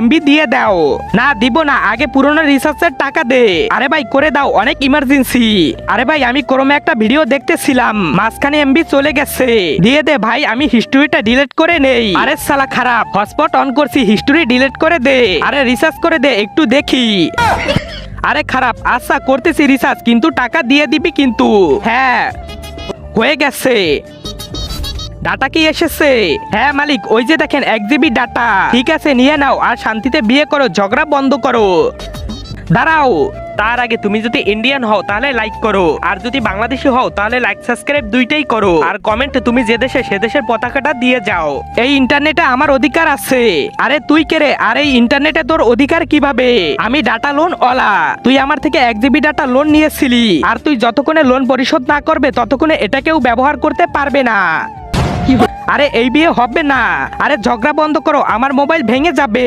MB দিয়ে দাও। না দিব না, আগে পুরনো রিচার্জের টাকা দে। আরে ভাই করে দাও, অনেক ইমার্জেন্সি। আরে ভাই আমি ক্রমে একটা ভিডিও দেখতেছিলাম, মাঝখানে এমবি চলে গেছে, দিয়ে দে ভাই, আমি হিস্টোরিটা ডিলিট করে নেই। আরে শালা খারাপ, হটস্পট অন করছি, হিস্টোরি ডিলিট করে দে। আরে রিচার্জ করে দে, একটু দেখি। আরে খারাপ, আচ্ছা করতেছি রিচার্জ, কিন্তু টাকা দিয়ে দিবি কিন্তু। হ্যাঁ হয়ে গেছে। ডাটা কি এসেছে? হ্যাঁ মালিক, ওই যে দেখেন 1 জিবি ডাটা। ঠিক আছে নিয়ে নাও, আর শান্তিতে বিয়ে করো, ঝগড়া বন্ধ করো। দাঁড়াও, তার আগে তুমি যদি ইন্ডিয়ান হও তাহলে লাইক করো, আর যদি বাংলাদেশি হও তাহলে লাইক সাবস্ক্রাইব দুইটাই করো, আর কমেন্টে তুমি যে দেশে সে দেশের পতাকাটা দিয়ে যাও। এই ইন্টারনেটে আমার অধিকার আছে। আরে তুই কে রে? আর এই ইন্টারনেটে তোর অধিকার কিভাবে? আমি ডাটা লোন ওলা, তুই আমার থেকে 1 জিবি ডাটা লোন নিয়েছিলি, আর তুই যতক্ষণে লোন পরিশোধ না করবে ততক্ষণে এটা কেউ ব্যবহার করতে পারবে না। আরে এই বিয়ে হবে না। আরে ঝগড়া বন্ধ করো, আমার মোবাইল ভেঙে যাবে।